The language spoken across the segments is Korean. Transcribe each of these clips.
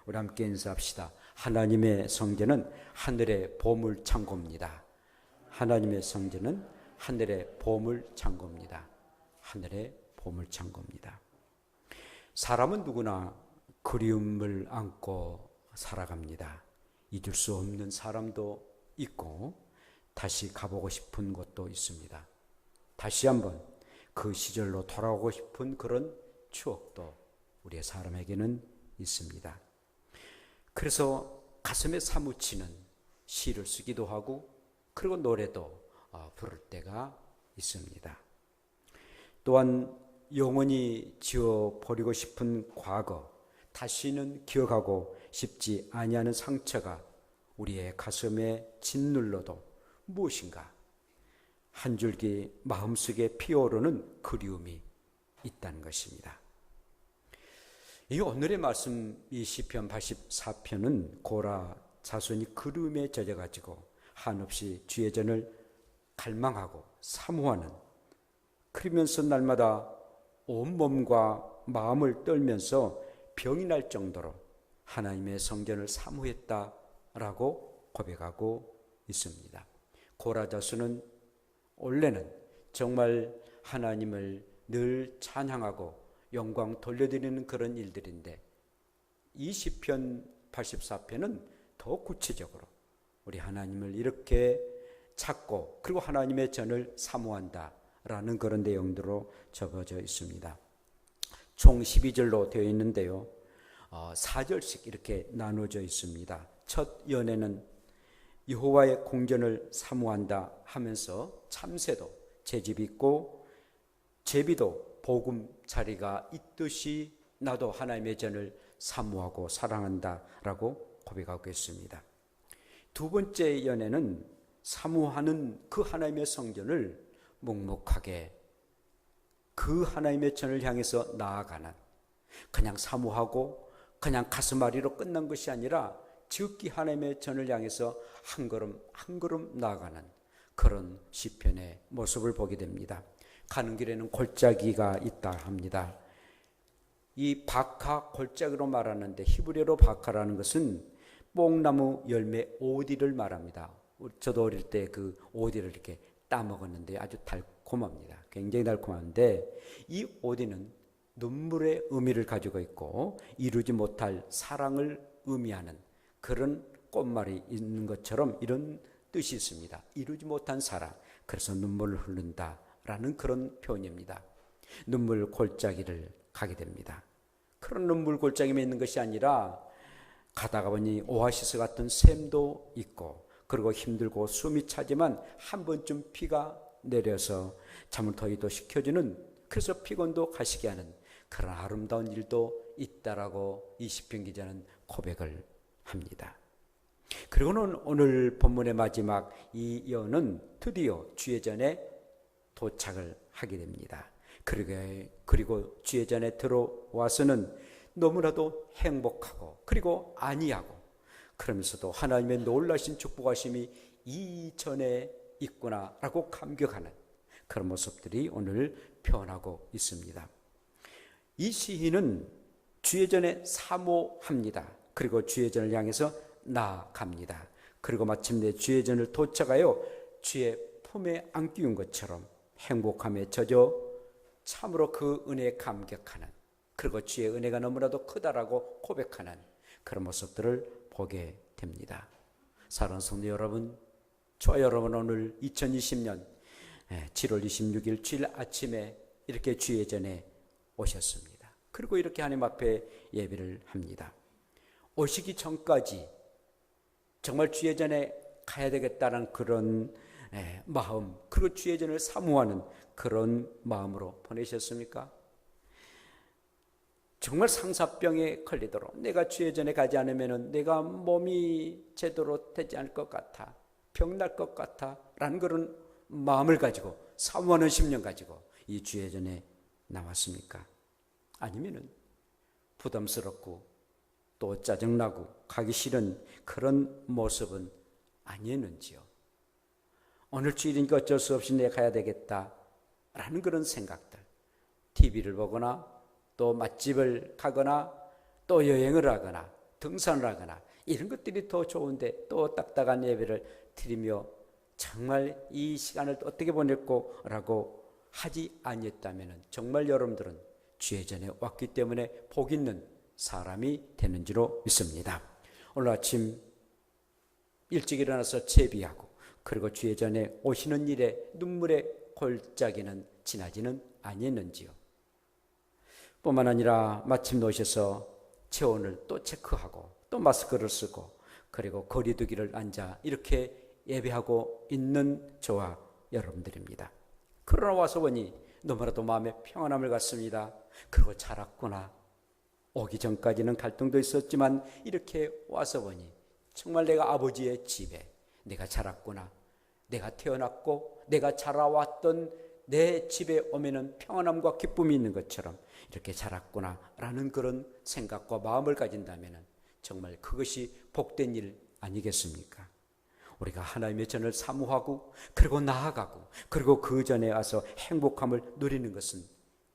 우리 함께 인사합시다. 하나님의 성전은 하늘의 보물 창고입니다. 하나님의 성전은 하늘의 보물 창고입니다. 하늘의 보물 창고입니다. 사람은 누구나 그리움을 안고 살아갑니다. 잊을 수 없는 사람도 있고 다시 가보고 싶은 곳도 있습니다. 다시 한번 그 시절로 돌아오고 싶은 그런 추억도 우리의 사람에게는 있습니다. 그래서 가슴에 사무치는 시를 쓰기도 하고 그리고 노래도 부를 때가 있습니다. 또한 영원히 지워버리고 싶은 과거, 다시는 기억하고 싶지 아니하는 상처가 우리의 가슴에 짓눌러도 무엇인가 한 줄기 마음속에 피어오르는 그리움이 있다는 것입니다. 이 오늘의 말씀, 이 시편 84편은 고라 자손이 그리움에 젖어가지고 한없이 주의 전을 갈망하고 사모하는, 그러면서 날마다 온몸과 마음을 떨면서 병이 날 정도로 하나님의 성전을 사모했다라고 고백하고 있습니다. 고라 자손은 원래는 정말 하나님을 늘 찬양하고 영광 돌려드리는 그런 일들인데, 이 시편 84편은 더 구체적으로 우리 하나님을 이렇게 찾고 그리고 하나님의 전을 사모한다라는 그런 내용들로 적어져 있습니다. 총 12절로 되어 있는데요, 4절씩 이렇게 나눠져 있습니다. 첫 연에는 여호와의 공전을 사모한다 하면서 참새도 제집 있고 제비도 보금자리가 있듯이 나도 하나님의 전을 사모하고 사랑한다라고 고백하고 있습니다. 두 번째 연에는 사모하는 그 하나님의 성전을 묵묵하게 그 하나님의 전을 향해서 나아가는, 그냥 사모하고 그냥 가슴앓이로 끝난 것이 아니라 지극히 하나님의 전을 향해서 한 걸음 한 걸음 나아가는 그런 시편의 모습을 보게 됩니다. 가는 길에는 골짜기가 있다 합니다. 이 바카 골짜기로 말하는데, 히브리어로 바카라는 것은 뽕나무 열매 오디를 말합니다. 저도 어릴 때 그 오디를 이렇게 따먹었는데 아주 달콤합니다. 굉장히 달콤한데, 이 오디는 눈물의 의미를 가지고 있고 이루지 못할 사랑을 의미하는 그런 꽃말이 있는 것처럼 이런 뜻이 있습니다. 이루지 못한 사랑, 그래서 눈물을 흘린다라는 그런 표현입니다. 눈물 골짜기를 가게 됩니다. 그런 눈물 골짜기에 있는 것이 아니라 가다가 보니 오아시스 같은 샘도 있고, 그리고 힘들고 숨이 차지만 한 번쯤 비가 내려서 잠을터이도 식혀주는, 그래서 피곤도 가시게 하는 그런 아름다운 일도 있다라고 이 시편 기자는 고백을 합니다. 그리고는 오늘 본문의 마지막 이 여는 드디어 주의 전에 도착을 하게 됩니다. 그리고 주의 전에 들어와서는 너무나도 행복하고 그리고 안위하고, 그러면서도 하나님의 놀라신 축복하심이 이 전에 있구나라고 감격하는 그런 모습들이 오늘 표현하고 있습니다. 이 시인은 주의 전에 사모합니다. 그리고 주의 전을 향해서 나아갑니다. 그리고 마침내 주의 전을 도착하여 주의 품에 안기운 것처럼 행복함에 젖어 참으로 그 은혜에 감격하는, 그리고 주의 은혜가 너무나도 크다라고 고백하는 그런 모습들을 보게 됩니다. 사랑하는 성도 여러분, 저와 여러분 오늘 2020년 7월 26일 주일 아침에 이렇게 주의 전에 오셨습니다. 그리고 이렇게 하나님 앞에 예배를 합니다. 오시기 전까지 정말 주의 전에 가야 되겠다는 그런 마음, 그리고 주의 전을 사모하는 그런 마음으로 보내셨습니까? 정말 상사병에 걸리도록 내가 주의 전에 가지 않으면 내가 몸이 제대로 되지 않을 것 같아, 병날 것 같아 라는 그런 마음을 가지고 사모하는 심령 가지고 이 주의 전에 나왔습니까? 아니면은 부담스럽고 또 짜증나고 가기 싫은 그런 모습은 아니었는지요? 오늘 주일이니까 어쩔 수 없이 내가 가야 되겠다라는 그런 생각들, TV를 보거나 또 맛집을 가거나 또 여행을 하거나 등산을 하거나 이런 것들이 더 좋은데 또 딱딱한 예배를 드리며 정말 이 시간을 어떻게 보냈고라고 하지 아니했다면 정말 여러분들은 주의 전에 왔기 때문에 복 있는 사람이 되는 줄로 믿습니다. 오늘 아침 일찍 일어나서 제비하고 그리고 주의 전에 오시는 일에 눈물의 골짜기는 지나지는 아니했는지요. 뿐만 아니라 마침 오셔서 체온을 또 체크하고 또 마스크를 쓰고 그리고 거리두기를 앉아 이렇게 예배하고 있는 저와 여러분들입니다. 그러나 와서 보니 너무나도 마음에 평안함을 갖습니다. 그리고 자랐구나. 오기 전까지는 갈등도 있었지만 이렇게 와서 보니 정말 내가 아버지의 집에 내가 자랐구나. 내가 태어났고 내가 자라왔던 내 집에 오면은 평안함과 기쁨이 있는 것처럼 이렇게 자랐구나 라는 그런 생각과 마음을 가진다면 정말 그것이 복된 일 아니겠습니까? 우리가 하나님의 전을 사모하고 그리고 나아가고 그리고 그 전에 와서 행복함을 누리는 것은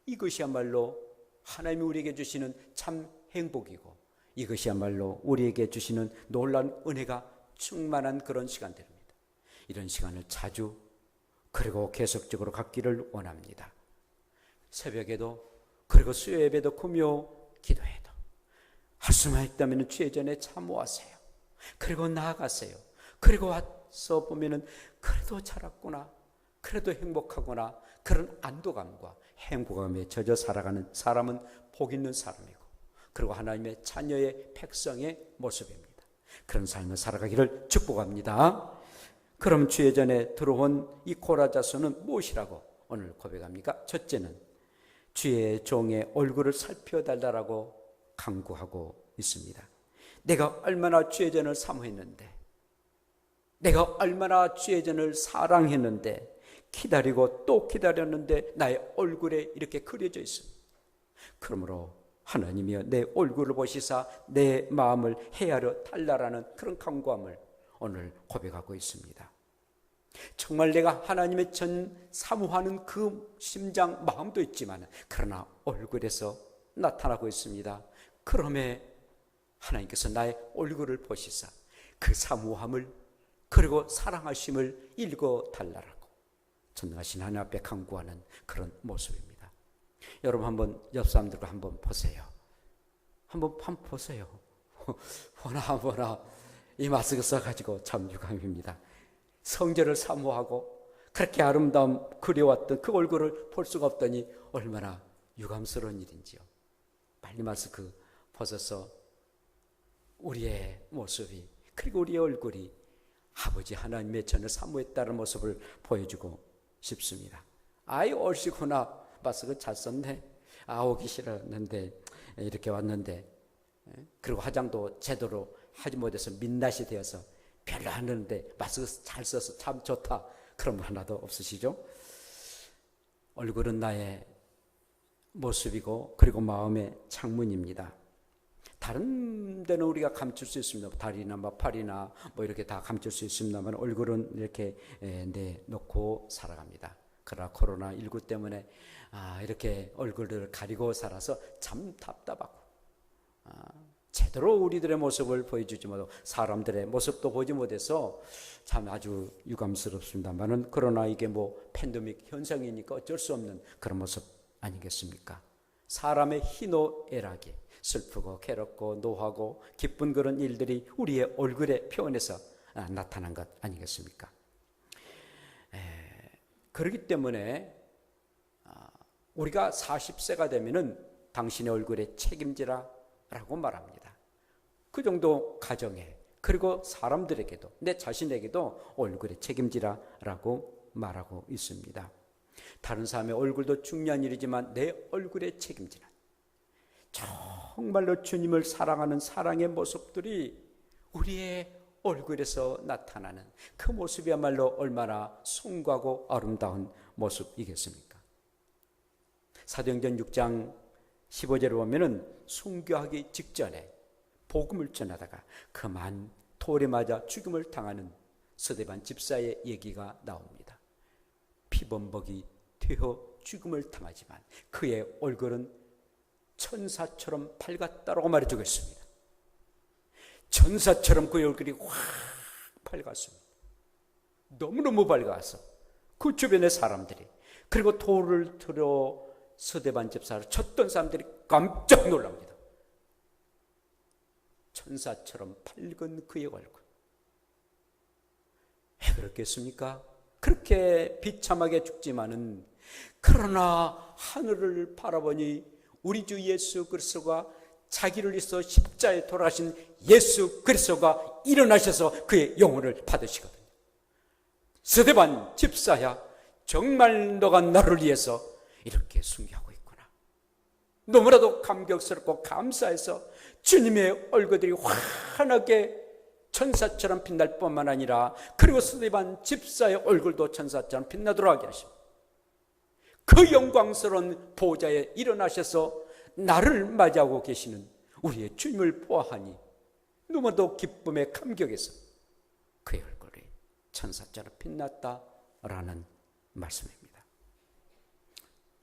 이것이야말로 하나님이 우리에게 주시는 참 행복이고 이것이야말로 우리에게 주시는 놀라운 은혜가 충만한 그런 시간들입니다. 이런 시간을 자주 그리고 계속적으로 갖기를 원합니다. 새벽에도 그리고 수요 예배도 금요 기도해도 할 수만 있다면 주의 전에 참모하세요. 그리고 나아가세요. 그리고 와서 보면은 그래도 자랐구나, 그래도 행복하구나, 그런 안도감과 행복감에 젖어 살아가는 사람은 복 있는 사람이고 그리고 하나님의 자녀의 백성의 모습입니다. 그런 삶을 살아가기를 축복합니다. 그럼 주의 전에 들어온 이 고라자손은 무엇이라고 오늘 고백합니까? 첫째는 주의 종의 얼굴을 살펴달라고 강구하고 있습니다. 내가 얼마나 주의 전을 사모했는데, 내가 얼마나 주의 전을 사랑했는데, 기다리고 또 기다렸는데 나의 얼굴에 이렇게 그려져 있습니다. 그러므로 하나님이여 내 얼굴을 보시사 내 마음을 헤아려 달라라는 그런 간구함을 오늘 고백하고 있습니다. 정말 내가 하나님의 전 사모하는 그 심장 마음도 있지만 그러나 얼굴에서 나타나고 있습니다. 그럼에 하나님께서 나의 얼굴을 보시사 그 사모함을 그리고 사랑하심을 읽어달라고 전능하신 하나님 앞에 간구하는 그런 모습입니다. 여러분 한번 옆 사람들과 한번 보세요. 한번 보세요. 보나 이 마스크 써가지고 참 유감입니다. 성전을 사모하고 그렇게 아름다움 그려왔던 그 얼굴을 볼 수가 없더니 얼마나 유감스러운 일인지요. 빨리 마스크 벗어서 우리의 모습이 그리고 우리의 얼굴이 아버지 하나님의 전을 사모했다는 모습을 보여주고 싶습니다. 아이 옳시구나, 마스크 잘 썼네, 오기 싫었는데 이렇게 왔는데, 그리고 화장도 제대로 하지 못해서 민낯이 되어서 별로 안 하는데 마스크 잘 써서 참 좋다, 그런 분 하나도 없으시죠? 얼굴은 나의 모습이고 그리고 마음의 창문입니다. 다른 데는 우리가 감출 수 있습니다. 다리나 팔이나 이렇게 다 감출 수 있습니다만 얼굴은 이렇게 내놓고 살아갑니다. 그러나 코로나19 때문에 이렇게 얼굴을 가리고 살아서 참 답답하고 제대로 우리들의 모습을 보여주지 못하고 사람들의 모습도 보지 못해서 참 아주 유감스럽습니다만은 그러나 이게 팬데믹 현상이니까 어쩔 수 없는 그런 모습 아니겠습니까? 사람의 희노애락이 슬프고 괴롭고 노하고 기쁜 그런 일들이 우리의 얼굴에 표현해서 나타난 것 아니겠습니까? 그렇기 때문에 우리가 40세가 되면은 당신의 얼굴에 책임지라 라고 말합니다. 그 정도 가정에 그리고 사람들에게도 내 자신에게도 얼굴에 책임지라 라고 말하고 있습니다. 다른 사람의 얼굴도 중요한 일이지만 내 얼굴에 책임지라. 정말로 주님을 사랑하는 사랑의 모습들이 우리의 얼굴에서 나타나는 그 모습이야말로 얼마나 숭고하고 아름다운 모습이겠습니까? 사도행전 6장 15절을 보면은 순교하기 직전에 복음을 전하다가 그만 돌에 맞아 죽음을 당하는 스데반 집사의 얘기가 나옵니다. 피범벅이 되어 죽음을 당하지만 그의 얼굴은 천사처럼 밝았다라고 말해주고 있습니다. 천사처럼 그의 얼굴이 확 밝았습니다. 너무너무 밝아서 그 주변의 사람들이, 그리고 돌을 들어 스데반 집사를 쳤던 사람들이 깜짝 놀랍니다. 천사처럼 밝은 그의 얼굴. 왜 그렇겠습니까? 그렇게 비참하게 죽지만은, 그러나 하늘을 바라보니 우리 주 예수 그리스도가, 자기를 위해서 십자가에 돌아가신 예수 그리스도가 일어나셔서 그의 영혼을 받으시거든요. 스데반 집사야, 정말 너가 나를 위해서 이렇게 숭배하고 있구나. 너무나도 감격스럽고 감사해서 주님의 얼굴들이 환하게 천사처럼 빛날 뿐만 아니라, 그리고 스데반 집사의 얼굴도 천사처럼 빛나도록 하게 하십니다. 그 영광스러운 보좌에 일어나셔서 나를 맞이하고 계시는 우리의 주님을 보아하니 너무도 기쁨에 감격해서 그의 얼굴이 천사처럼 빛났다라는 말씀입니다.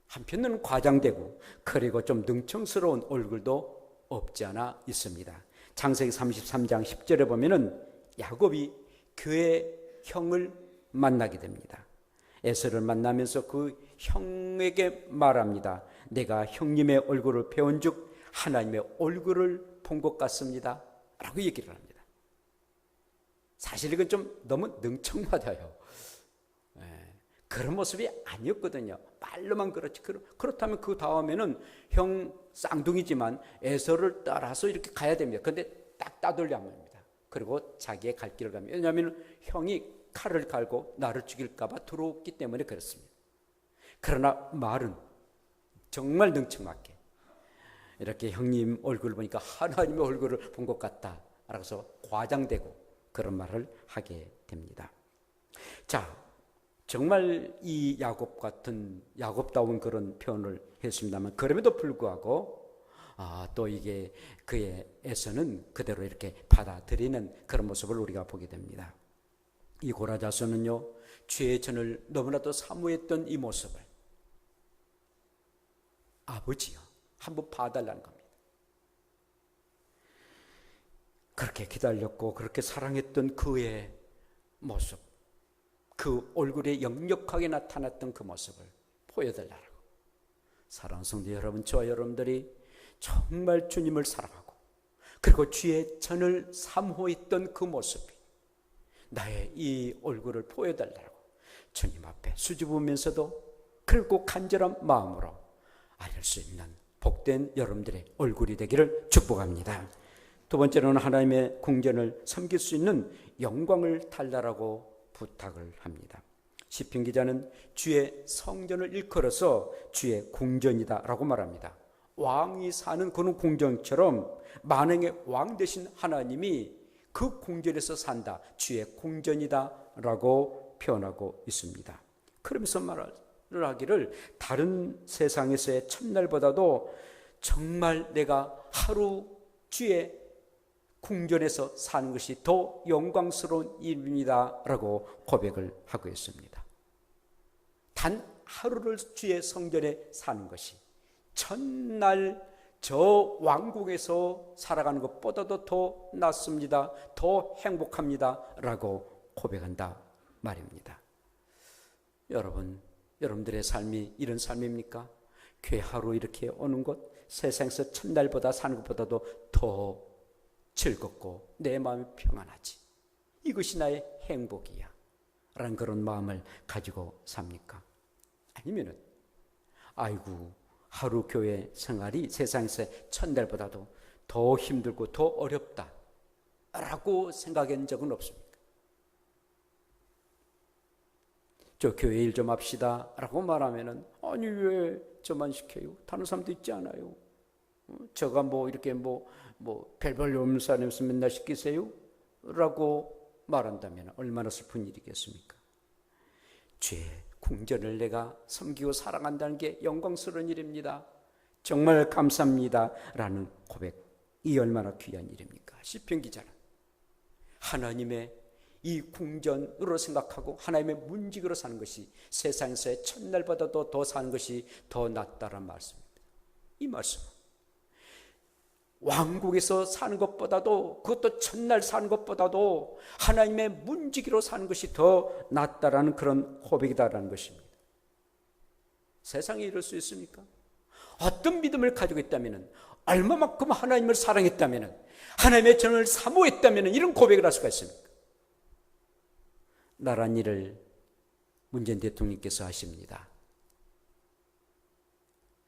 한편으로는 과장되고 그리고 좀 능청스러운 얼굴도 없지 않아 있습니다. 창세기 33장 10절에 보면은 야곱이 그의 형을 만나게 됩니다. 에서를 만나면서 그 형에게 말합니다. 내가 형님의 얼굴을 배운즉 하나님의 얼굴을 본 것 같습니다 라고 얘기를 합니다. 사실 이건 좀 너무 능청맞아요. 그런 모습이 아니었거든요. 말로만 그렇지. 그렇다면 그 다음에는 형 쌍둥이지만 에서를 따라서 이렇게 가야 됩니다. 그런데 딱 따돌려 합니다. 그리고 자기의 갈 길을 갑니다. 왜냐하면 형이 칼을 갈고 나를 죽일까 봐 들어왔기 때문에 그렇습니다. 그러나 말은 정말 능청맞게 이렇게 형님 얼굴을 보니까 하나님의 얼굴을 본 것 같다 라고 해서 과장되고 그런 말을 하게 됩니다. 자, 정말 이 야곱 같은, 야곱다운 그런 표현을 했습니다만, 그럼에도 불구하고 또 이게 그의 에서는 그대로 이렇게 받아들이는 그런 모습을 우리가 보게 됩니다. 이 고라자손은요, 죄의 전을 너무나도 사모했던 이 모습을 아버지요, 한번 봐달라는 겁니다. 그렇게 기다렸고 그렇게 사랑했던 그의 모습, 그 얼굴에 역력하게 나타났던 그 모습을 보여달라고. 사랑하는 성도 여러분, 저와 여러분들이 정말 주님을 사랑하고 그리고 주의 전을 사모했던 그 모습이 나의 이 얼굴을 보여달라고 주님 앞에 수줍으면서도 그리고 간절한 마음으로 알릴 수 있는 복된 여러분들의 얼굴이 되기를 축복합니다. 두 번째로는 하나님의 궁전을 섬길 수 있는 영광을 달라라고 부탁을 합니다. 시편 기자는 주의 성전을 일컬어서 주의 궁전이다 라고 말합니다. 왕이 사는 그런 궁전처럼 만왕의 왕 되신 하나님이 그 궁전에서 산다, 주의 궁전이다 라고 표현하고 있습니다. 그러면서 말을 하기를, 다른 세상에서의 첫날보다도 정말 내가 하루 주의 궁전에서 사는 것이 더 영광스러운 일입니다 라고 고백을 하고 있습니다. 단 하루를 주의 성전에 사는 것이 첫날 저 왕궁에서 살아가는 것보다도 더 낫습니다, 더 행복합니다 라고 고백한다 말입니다. 여러분들의 삶이 이런 삶입니까? 교회 하루 이렇게 오는 것, 세상에서 첫날보다 사는 것보다도 더 즐겁고 내 마음이 평안하지, 이것이 나의 행복이야 라는 그런 마음을 가지고 삽니까? 아니면은 아이고, 하루 교회 생활이 세상에서 첫날보다도 더 힘들고 더 어렵다 라고 생각한 적은 없습니까? 저 교회 일 좀 합시다 라고 말하면은, 아니 왜 저만 시켜요? 다른 사람도 있지 않아요? 저가 이렇게 별별 없는 사람에서 맨날 시키세요? 라고 말한다면 얼마나 슬픈 일이겠습니까? 죄 궁전을 내가 섬기고 사랑한다는 게 영광스러운 일입니다, 정말 감사합니다 라는 고백, 이 얼마나 귀한 일입니까? 시편 기자는 하나님의 이 궁전으로 생각하고 하나님의 문직으로 사는 것이 세상에서의 첫날보다도 더 사는 것이 더 낫다란 말씀입니다. 이 말씀은 왕국에서 사는 것보다도, 그것도 첫날 사는 것보다도 하나님의 문지기로 사는 것이 더 낫다라는 그런 고백이다라는 것입니다. 세상에 이럴 수 있습니까? 어떤 믿음을 가지고 있다면, 얼마만큼 하나님을 사랑했다면, 하나님의 전을 사모했다면 이런 고백을 할 수가 있습니까? 나란 일을 문재인 대통령께서 하십니다.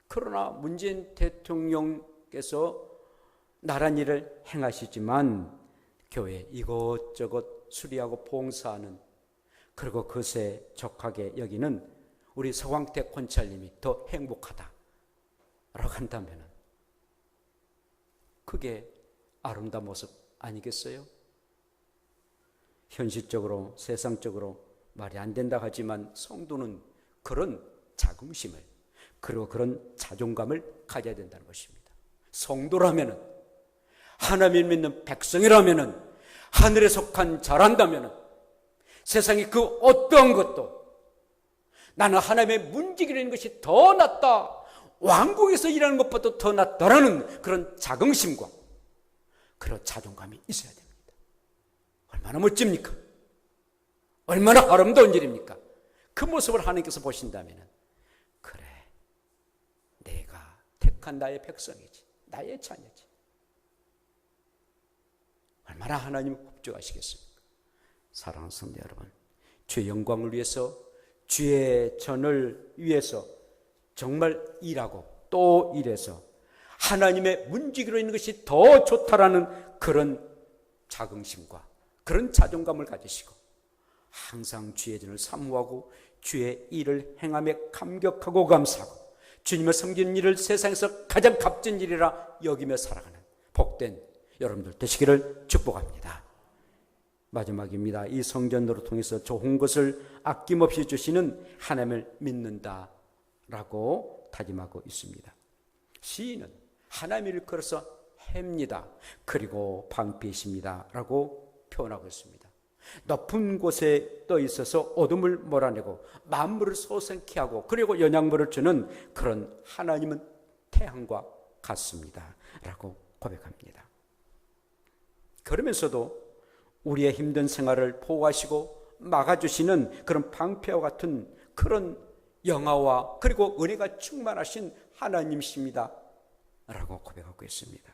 그러나 문재인 대통령께서 나란 일을 행하시지만 교회 이것저것 수리하고 봉사하는, 그리고 그것에 족하게 여기는 우리 서광택 권찰님이 더 행복하다라고 한다면 그게 아름다운 모습 아니겠어요? 현실적으로 세상적으로 말이 안 된다 하지만 성도는 그런 자긍심을, 그리고 그런 자존감을 가져야 된다는 것입니다. 성도라면은, 하나님을 믿는 백성이라면은, 하늘에 속한 자란다면은 세상의 그 어떠한 것도 나는 하나님의 문지기로 있는 것이 더 낫다, 왕국에서 일하는 것보다 더 낫다라는 그런 자긍심과 그런 자존감이 있어야 됩니다. 얼마나 멋집니까? 얼마나 아름다운 일입니까? 그 모습을 하나님께서 보신다면, 그래, 내가 택한 나의 백성이지, 나의 자녀지. 얼마나 하나님을 흡족하시겠습니까? 사랑하는 성도 여러분, 주의 영광을 위해서, 주의 전을 위해서 정말 일하고 또 일해서 하나님의 문지기로 있는 것이 더 좋다라는 그런 자긍심과 그런 자존감을 가지시고 항상 주의 전을 사모하고 주의 일을 행함에 감격하고 감사하고 주님을 섬기는 일을 세상에서 가장 값진 일이라 여기며 살아가는 복된 여러분들 되시기를 축복합니다. 마지막입니다. 이 성전으로 통해서 좋은 것을 아낌없이 주시는 하나님을 믿는다라고 다짐하고 있습니다. 시인은 하나님을 일컬어서 해입니다, 그리고 방패이십니다 라고 표현하고 있습니다. 높은 곳에 떠 있어서 어둠을 몰아내고 만물을 솟아나게 하고 그리고 영양분을 주는 그런 하나님은 태양과 같습니다 라고 고백합니다. 그러면서도 우리의 힘든 생활을 보호하시고 막아주시는 그런 방패와 같은 그런 영화와 그리고 은혜가 충만하신 하나님이십니다 라고 고백하고 있습니다.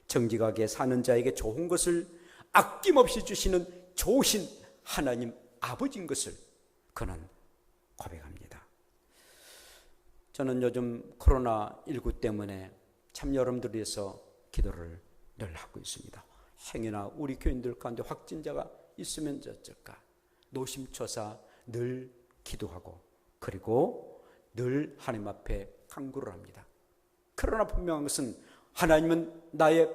정직하게 사는 자에게 좋은 것을 아낌없이 주시는 좋으신 하나님 아버지인 것을 그는 고백합니다. 저는 요즘 코로나19 때문에 참 여러분들을 위해서 기도를 늘 하고 있습니다. 행여나 우리 교인들 가운데 확진자가 있으면 어쩔까 노심초사 늘 기도하고 그리고 늘 하나님 앞에 간구를 합니다. 그러나 분명한 것은 하나님은 나의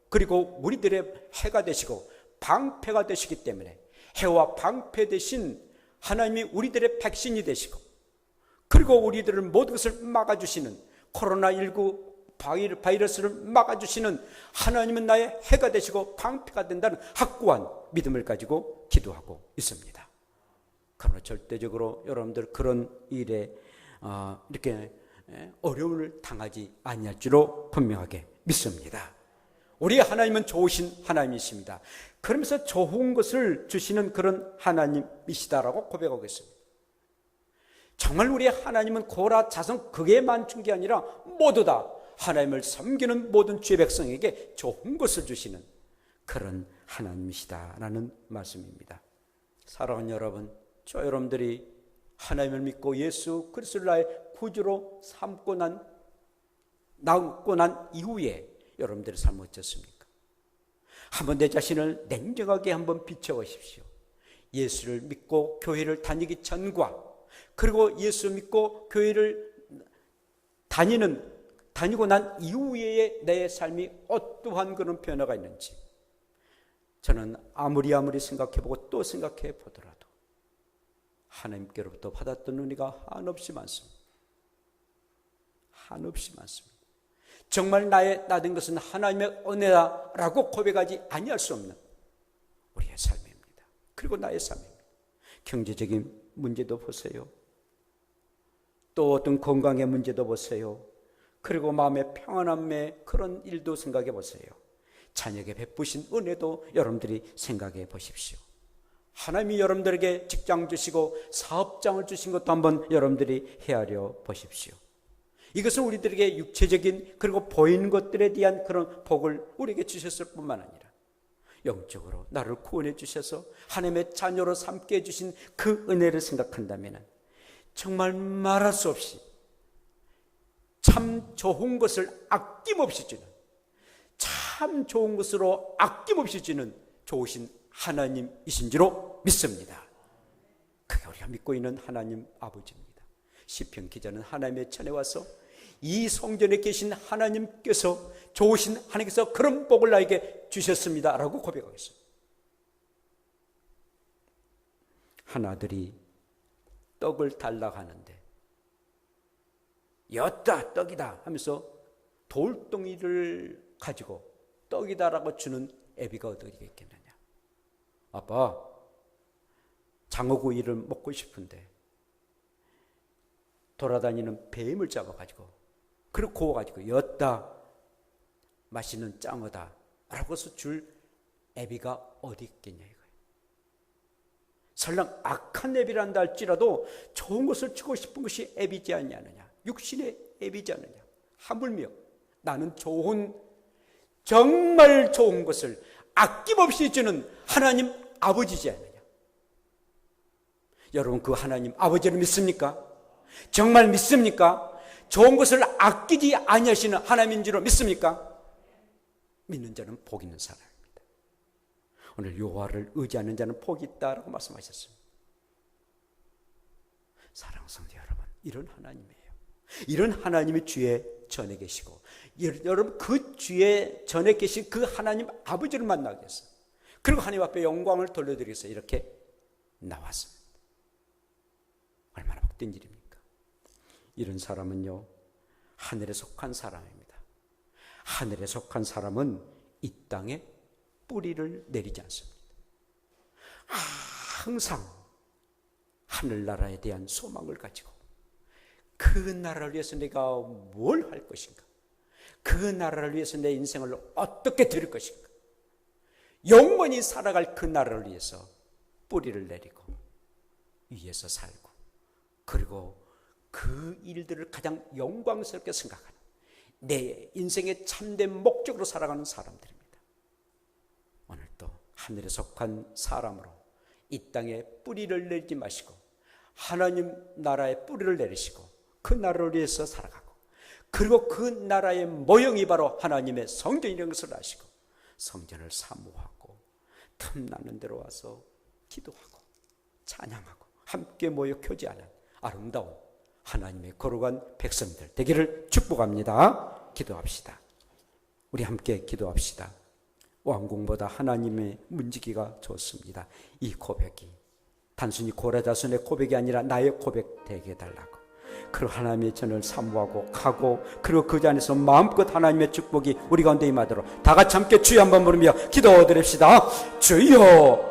그리고 우리들의 해가 되시고 방패가 되시기 때문에 해와 방패 되신 하나님이 우리들의 백신이 되시고 그리고 우리들을 모든 것을 막아주시는 코로나19 바이러스를 막아주시는 하나님은 나의 해가 되시고 방패가 된다는 확고한 믿음을 가지고 기도하고 있습니다. 그러나 절대적으로 여러분들 그런 일에 이렇게 어려움을 당하지 아니할 줄로 분명하게 믿습니다. 우리 하나님은 좋으신 하나님이십니다. 그러면서 좋은 것을 주시는 그런 하나님이시다라고 고백하고 있습니다. 정말 우리 하나님은 고라 자성 극에 맞춘 게 아니라 모두 다 하나님을 섬기는 모든 주의 백성에게 좋은 것을 주시는 그런 하나님이시다라는 말씀입니다. 사랑하는 여러분, 저 여러분들이 하나님을 믿고 예수 그리스도를 나의 구주로 삼고 난 이후에 여러분들의 삶은 어떻습니까? 한번 내 자신을 냉정하게 한번 비춰보십시오. 예수를 믿고 교회를 다니기 전과 그리고 예수 믿고 교회를 다니고 난 이후에 내 삶이 어떠한 그런 변화가 있는지 저는 아무리 생각해보고 또 생각해 보더라도 하나님께로부터 받았던 은혜가 한없이 많습니다. 한없이 많습니다. 정말 나 된 것은 하나님의 은혜다라고 고백하지 아니할 수 없는 우리의 삶입니다. 그리고 나의 삶입니다. 경제적인 문제도 보세요. 또 어떤 건강의 문제도 보세요. 그리고 마음의 평안함의 그런 일도 생각해 보세요. 자녀에게 베푸신 은혜도 여러분들이 생각해 보십시오. 하나님이 여러분들에게 직장 주시고 사업장을 주신 것도 한번 여러분들이 헤아려 보십시오. 이것은 우리들에게 육체적인 그리고 보이는 것들에 대한 그런 복을 우리에게 주셨을 뿐만 아니라 영적으로 나를 구원해 주셔서 하나님의 자녀로 삼게 해주신 그 은혜를 생각한다면 정말 말할 수 없이 참 좋은 것을 아낌없이 주는, 참 좋은 것으로 아낌없이 주는 좋으신 하나님이신 줄로 믿습니다. 그게 우리가 믿고 있는 하나님 아버지입니다. 시편 기자는 하나님의 전에 와서 이 성전에 계신 하나님께서, 좋으신 하나님께서 그런 복을 나에게 주셨습니다 라고 고백하고 있습니다. 한 아들이 떡을 달라고 하는데 였다 떡이다 하면서 돌덩이를 가지고 떡이다라고 주는 애비가 어떻게 있겠느냐. 아빠, 장어구이를 먹고 싶은데 돌아다니는 뱀을 잡아가지고 그리고 구워가지고 였다 맛있는 짱어다 라고 해서 줄 애비가 어디 있겠냐 이거예요. 설령 악한 애비란다 할지라도 좋은 것을 주고 싶은 것이 애비지 않느냐, 육신의 애비지 않느냐. 하물며 나는 좋은, 정말 좋은 것을 아낌없이 주는 하나님 아버지지 않느냐. 여러분, 그 하나님 아버지를 믿습니까? 정말 믿습니까? 좋은 것을 아끼지 아니하시는 하나님인 줄 믿습니까? 믿는 자는 복 있는 사람입니다. 오늘 여호와를 의지하는 자는 복이 있다라고 말씀하셨습니다. 사랑하는 성도 여러분, 이런 하나님이에요. 이런 하나님이 주의 전에 계시고 여러분 그 주의 전에 계신 그 하나님 아버지를 만나기 위해서, 그리고 하나님 앞에 영광을 돌려드리기 위해서 이렇게 나왔습니다. 얼마나 복된 일입니까? 이런 사람은요, 하늘에 속한 사람입니다. 하늘에 속한 사람은 이 땅에 뿌리를 내리지 않습니다. 항상 하늘나라에 대한 소망을 가지고 그 나라를 위해서 내가 뭘 할 것인가, 그 나라를 위해서 내 인생을 어떻게 드릴 것인가, 영원히 살아갈 그 나라를 위해서 뿌리를 내리고 위에서 살고, 그리고 그 일들을 가장 영광스럽게 생각하는 내 인생의 참된 목적으로 살아가는 사람들입니다. 오늘도 하늘에 속한 사람으로 이 땅에 뿌리를 내리지 마시고 하나님 나라에 뿌리를 내리시고 그 나라를 위해서 살아가고, 그리고 그 나라의 모형이 바로 하나님의 성전이라는 것을 아시고 성전을 사모하고 틈나는 데로 와서 기도하고 찬양하고 함께 모여 교제하는 아름다운 하나님의 거룩한 백성들 되기를 축복합니다. 기도합시다. 우리 함께 기도합시다. 왕궁보다 하나님의 문지기가 좋습니다. 이 고백이 단순히 고라자손의 고백이 아니라 나의 고백 되게 해달라고, 그리고 하나님의 전을 사모하고 가고, 그리고 그 자리에서 마음껏 하나님의 축복이 우리 가운데 임하도록 다 같이 함께 주여 한번 부르며 기도드립시다. 주여